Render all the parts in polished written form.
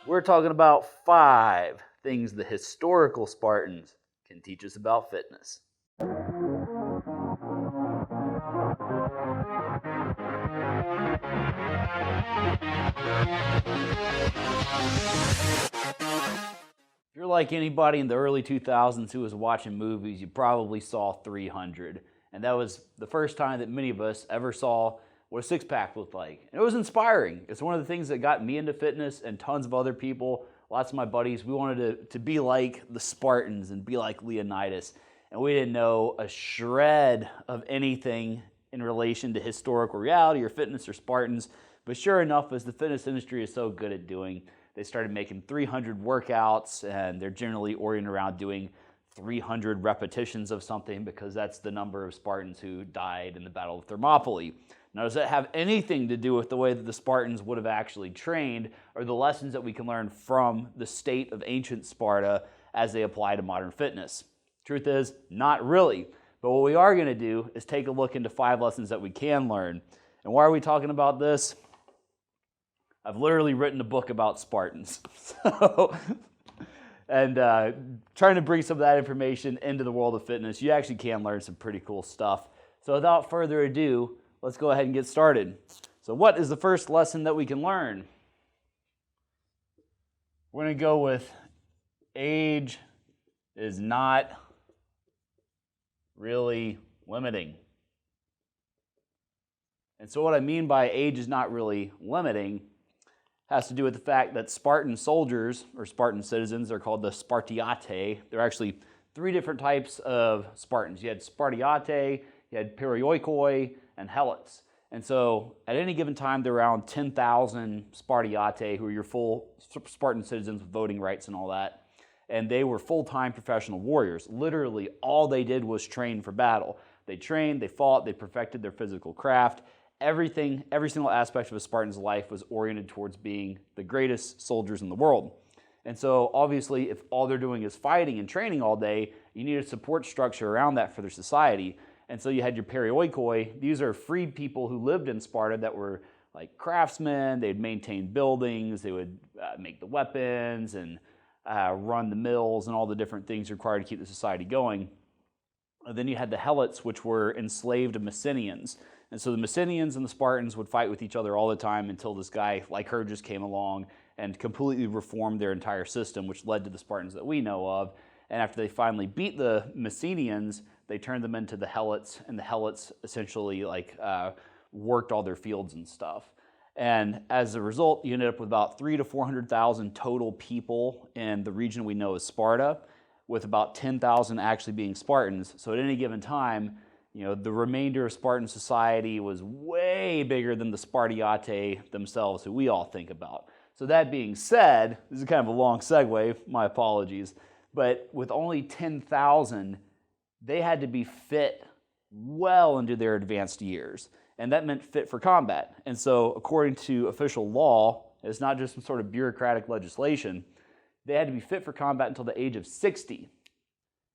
We're talking about 5 things the historical Spartans can teach us about fitness. If you're like anybody in the early 2000s who was watching movies, you probably saw 300. And that was the first time that many of us ever saw what a six-pack looked like. And it was inspiring. It's one of the things that got me into fitness and tons of other people. Lots of my buddies, we wanted to be like the Spartans and be like Leonidas. And we didn't know a shred of anything in relation to historical reality or fitness or Spartans. But sure enough, as the fitness industry is so good at doing, they started making 300 workouts, and they're generally oriented around doing 300 repetitions of something because that's the number of Spartans who died in the Battle of Thermopylae. Now, does that have anything to do with the way that the Spartans would have actually trained or the lessons that we can learn from the state of ancient Sparta as they apply to modern fitness? Truth is, not really. But what we are going to do is take a look into 5 lessons that we can learn. And why are we talking about this? I've literally written a book about Spartans. And trying to bring some of that information into the world of fitness, you actually can learn some pretty cool stuff. So without further ado, let's go ahead and get started. So what is the first lesson that we can learn? We're going to go with age is not really limiting. And so what I mean by age is not really limiting has to do with the fact that Spartan soldiers, or Spartan citizens, they're called the Spartiate. There are actually 3 different types of Spartans. You had Spartiate, you had Perioikoi, and Helots. And so at any given time, there were around 10,000 Spartiate, who are your full Spartan citizens with voting rights and all that. And they were full-time professional warriors. Literally, all they did was train for battle. They trained, they fought, they perfected their physical craft. Everything, every single aspect of a Spartan's life was oriented towards being the greatest soldiers in the world. And so obviously, if all they're doing is fighting and training all day, you need a support structure around that for their society. And so you had your perioikoi. These are freed people who lived in Sparta that were like craftsmen. They'd maintain buildings. They would make the weapons and run the mills and all the different things required to keep the society going. And then you had the Helots, which were enslaved Messenians. And so the Messenians and the Spartans would fight with each other all the time until this guy like her just came along and completely reformed their entire system, which led to the Spartans that we know of. And after they finally beat the Messenians, they turned them into the Helots, and the Helots essentially worked all their fields and stuff. And as a result, you ended up with about 300,000 to 400,000 total people in the region we know as Sparta, with about 10,000 actually being Spartans. So at any given time, you know, the remainder of Spartan society was way bigger than the Spartiate themselves, who we all think about. So that being said, this is kind of a long segue, my apologies, but with only 10,000, they had to be fit well into their advanced years. And that meant fit for combat. And so according to official law, it's not just some sort of bureaucratic legislation, they had to be fit for combat until the age of 60.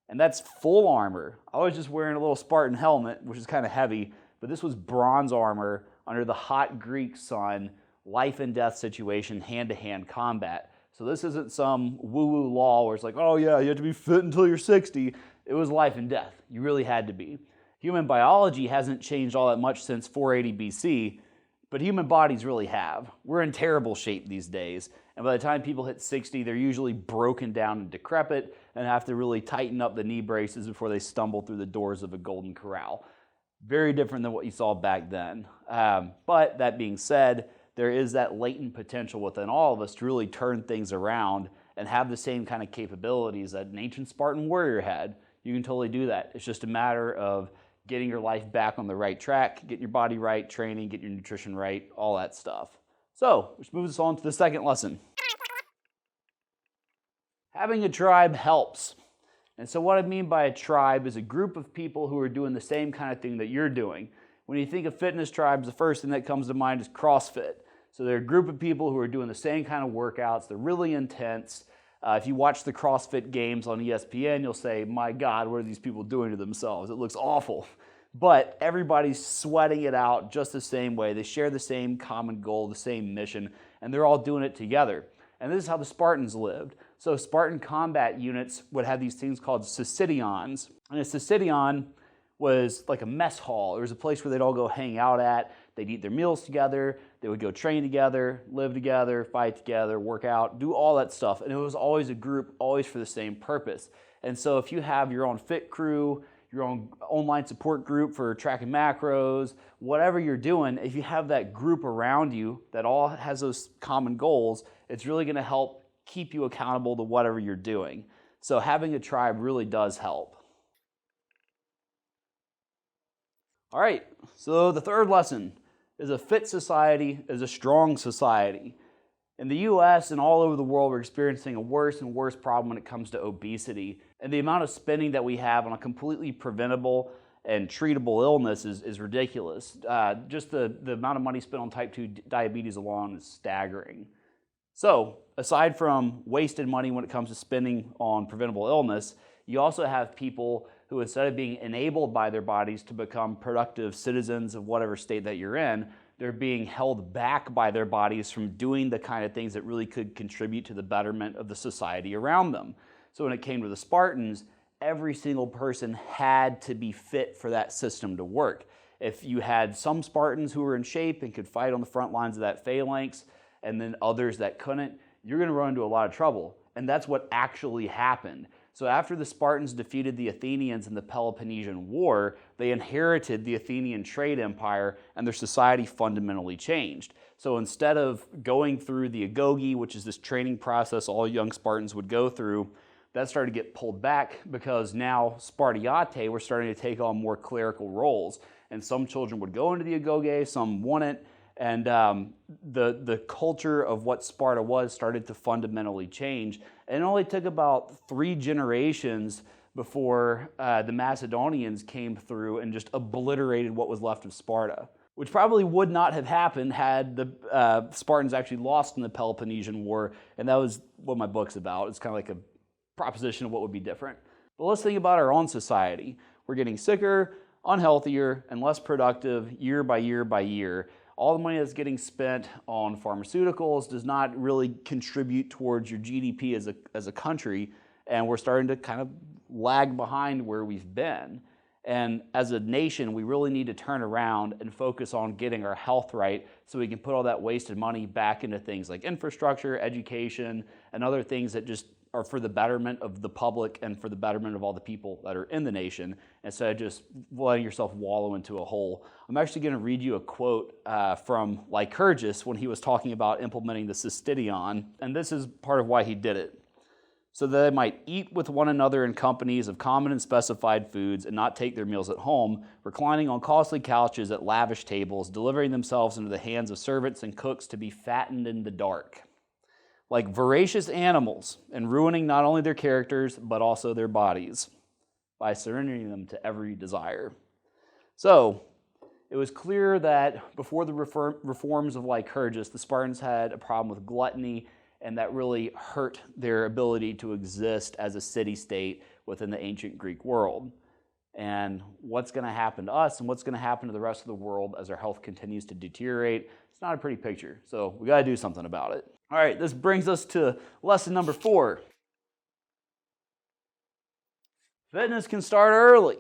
And that's full armor. I was just wearing a little Spartan helmet, which is kind of heavy, but this was bronze armor under the hot Greek sun, life and death situation, hand-to-hand combat. So this isn't some woo-woo law where it's like, oh yeah, you have to be fit until you're 60. It was life and death. You really had to be. Human biology hasn't changed all that much since 480 BC, but human bodies really have. We're in terrible shape these days. And by the time people hit 60, they're usually broken down and decrepit and have to really tighten up the knee braces before they stumble through the doors of a golden corral. Very different than what you saw back then. But that being said, there is that latent potential within all of us to really turn things around and have the same kind of capabilities that an ancient Spartan warrior had. You can totally do that. It's just a matter of getting your life back on the right track, getting your body right, training, getting your nutrition right, all that stuff. So, which moves us on to the second lesson. Having a tribe helps. And so what I mean by a tribe is a group of people who are doing the same kind of thing that you're doing. When you think of fitness tribes, the first thing that comes to mind is CrossFit. So they're a group of people who are doing the same kind of workouts. They're really intense. If you watch the CrossFit games on ESPN, you'll say, my God, what are these people doing to themselves? It looks awful. But everybody's sweating it out just the same way. They share the same common goal, the same mission, and they're all doing it together. And this is how the Spartans lived. So Spartan combat units would have these things called Syssidions. And a Syssidion was like a mess hall. It was a place where they'd all go hang out at. They'd eat their meals together. They would go train together, live together, fight together, work out, do all that stuff. And it was always a group, always for the same purpose. And so if you have your own fit crew, your own online support group for tracking macros, whatever you're doing, if you have that group around you that all has those common goals, it's really going to help keep you accountable to whatever you're doing. So having a tribe really does help. All right, so the third lesson is a fit society is a strong society. In the US and all over the world, we're experiencing a worse and worse problem when it comes to obesity. And the amount of spending that we have on a completely preventable and treatable illness is ridiculous. Just the amount of money spent on type 2 diabetes alone is staggering. So, aside from wasted money when it comes to spending on preventable illness, you also have people who, instead of being enabled by their bodies to become productive citizens of whatever state that you're in, they're being held back by their bodies from doing the kind of things that really could contribute to the betterment of the society around them. So when it came to the Spartans, every single person had to be fit for that system to work. If you had some Spartans who were in shape and could fight on the front lines of that phalanx, and then others that couldn't, you're going to run into a lot of trouble. And that's what actually happened. So after the Spartans defeated the Athenians in the Peloponnesian War, they inherited the Athenian trade empire, and their society fundamentally changed. So instead of going through the agoge, which is this training process all young Spartans would go through, that started to get pulled back because now Spartiate were starting to take on more clerical roles. And some children would go into the agoge, some wouldn't. And the culture of what Sparta was started to fundamentally change. And it only took about 3 generations before the Macedonians came through and just obliterated what was left of Sparta, which probably would not have happened had the Spartans actually lost in the Peloponnesian War. And that was what my book's about. It's kind of like a proposition of what would be different. But let's think about our own society. We're getting sicker, unhealthier, and less productive year by year by year. All the money that's getting spent on pharmaceuticals does not really contribute towards your GDP as a country, and we're starting to kind of lag behind where we've been. And as a nation, we really need to turn around and focus on getting our health right so we can put all that wasted money back into things like infrastructure, education, and other things that just are for the betterment of the public and for the betterment of all the people that are in the nation, instead of just letting yourself wallow into a hole. I'm actually going to read you a quote from Lycurgus when he was talking about implementing the Syssidion, and this is part of why he did it. So that they might eat with one another in companies of common and specified foods and not take their meals at home, reclining on costly couches at lavish tables, delivering themselves into the hands of servants and cooks to be fattened in the dark, like voracious animals, and ruining not only their characters, but also their bodies, by surrendering them to every desire. So, it was clear that before the reforms of Lycurgus, the Spartans had a problem with gluttony, and that really hurt their ability to exist as a city-state within the ancient Greek world. And what's going to happen to us, and what's going to happen to the rest of the world as our health continues to deteriorate, it's not a pretty picture. So, we got to do something about it. All right, this brings us to lesson number 4. Fitness can start early.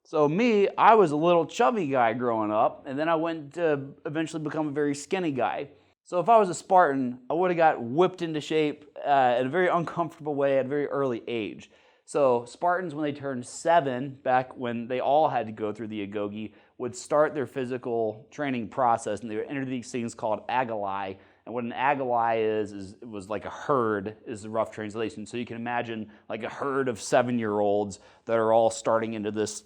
So me, I was a little chubby guy growing up, and then I went to eventually become a very skinny guy. So if I was a Spartan, I would have got whipped into shape in a very uncomfortable way at a very early age. So Spartans, when they turned 7, back when they all had to go through the agoge, would start their physical training process, and they would enter these things called agalai. And what an agalai is it was like a herd, is the rough translation. So you can imagine like a herd of 7-year-olds that are all starting into this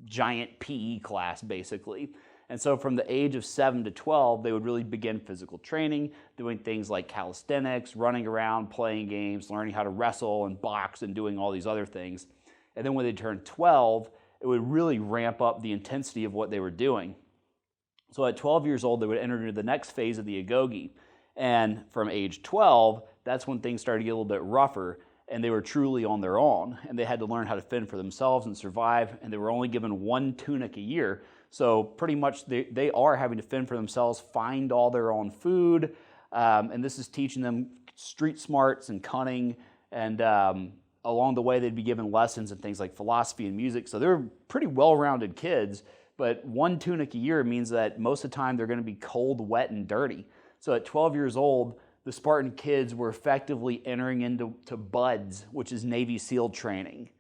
giant PE class, basically. And so from the age of 7 to 12, they would really begin physical training, doing things like calisthenics, running around, playing games, learning how to wrestle and box and doing all these other things. And then when they turned 12, it would really ramp up the intensity of what they were doing. So at 12 years old, they would enter into the next phase of the agoge. And from age 12, that's when things started to get a little bit rougher, and they were truly on their own. And they had to learn how to fend for themselves and survive, and they were only given one tunic a year. So pretty much they are having to fend for themselves, find all their own food, and this is teaching them street smarts and cunning, and along the way they'd be given lessons in things like philosophy and music. So they're pretty well-rounded kids, but one tunic a year means that most of the time they're going to be cold, wet, and dirty. So at 12 years old, the Spartan kids were effectively entering into BUDS, which is Navy SEAL training.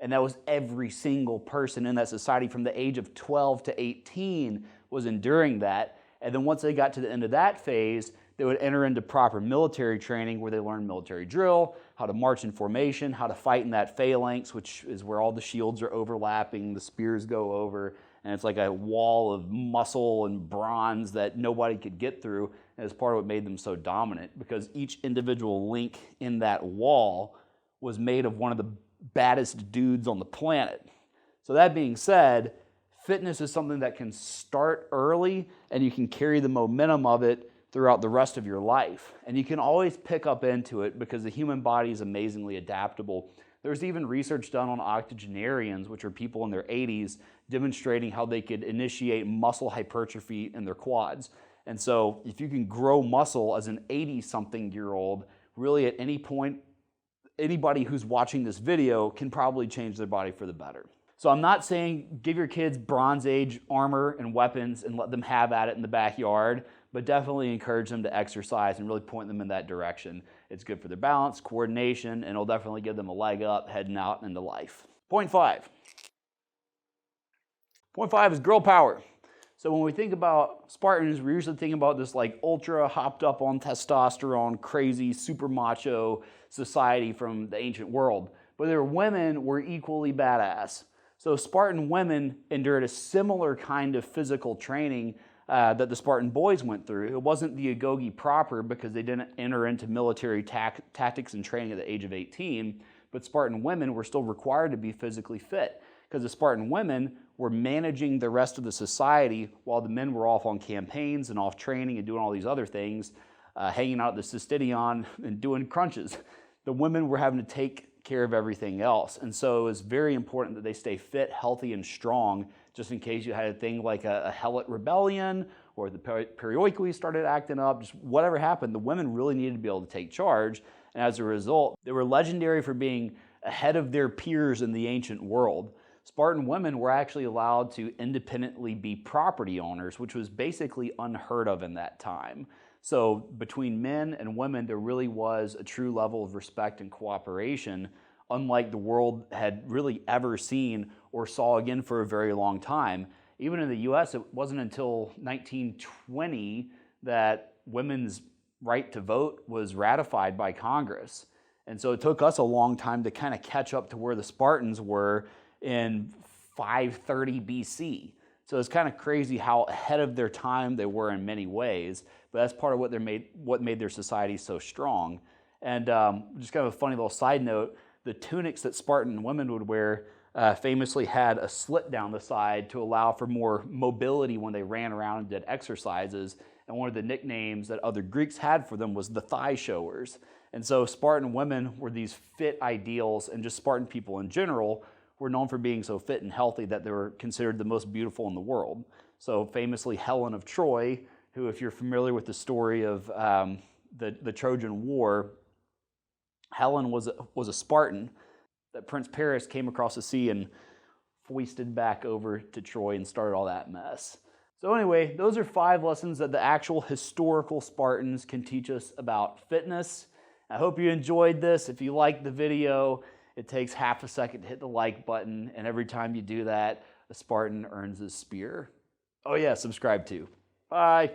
And that was every single person in that society from the age of 12 to 18 was enduring that. And then once they got to the end of that phase, they would enter into proper military training where they learned military drill, how to march in formation, how to fight in that phalanx, which is where all the shields are overlapping, the spears go over, and it's like a wall of muscle and bronze that nobody could get through. And it's part of what made them so dominant, because each individual link in that wall was made of one of the baddest dudes on the planet. So that being said, fitness is something that can start early and you can carry the momentum of it throughout the rest of your life. And you can always pick up into it because the human body is amazingly adaptable. There's even research done on octogenarians, which are people in their 80s, demonstrating how they could initiate muscle hypertrophy in their quads. And so if you can grow muscle as an 80-something-year-old, really at any point, anybody who's watching this video can probably change their body for the better. So I'm not saying give your kids Bronze Age armor and weapons and let them have at it in the backyard, but definitely encourage them to exercise and really point them in that direction. It's good for their balance, coordination, and it'll definitely give them a leg up heading out into life. Point 5. Point 5 is girl power. So when we think about Spartans, we're usually thinking about this like ultra hopped up on testosterone, crazy, super macho society from the ancient world. But their women were equally badass. So Spartan women endured a similar kind of physical training that the Spartan boys went through. It wasn't the agoge proper because they didn't enter into military tactics and training at the age of 18, but Spartan women were still required to be physically fit because the Spartan women were managing the rest of the society while the men were off on campaigns and off training and doing all these other things, hanging out at the Cystidion and doing crunches. The women were having to take care of everything else. And so it was very important that they stay fit, healthy, and strong, just in case you had a thing like a Helot rebellion or the Perioikoi started acting up, just whatever happened, the women really needed to be able to take charge. And as a result, they were legendary for being ahead of their peers in the ancient world. Spartan women were actually allowed to independently be property owners, which was basically unheard of in that time. So between men and women, there really was a true level of respect and cooperation, unlike the world had really ever seen or saw again for a very long time. Even in the US, it wasn't until 1920 that women's right to vote was ratified by Congress. And so it took us a long time to kind of catch up to where the Spartans were in 530 BC. So it's kind of crazy how ahead of their time they were in many ways, but that's part of what made their society so strong. And just kind of a funny little side note, the tunics that Spartan women would wear famously had a slit down the side to allow for more mobility when they ran around and did exercises. And one of the nicknames that other Greeks had for them was the thigh showers. And so Spartan women were these fit ideals, and just Spartan people in general were known for being so fit and healthy that they were considered the most beautiful in the world. So famously Helen of Troy, who, if you're familiar with the story of the Trojan War, Helen was a Spartan that Prince Paris came across the sea and foisted back over to Troy and started all that mess. So anyway, those are 5 lessons that the actual historical Spartans can teach us about fitness. I hope you enjoyed this. If you liked the video, it takes half a second to hit the like button, and every time you do that, a Spartan earns a spear. Oh yeah, subscribe too. Bye.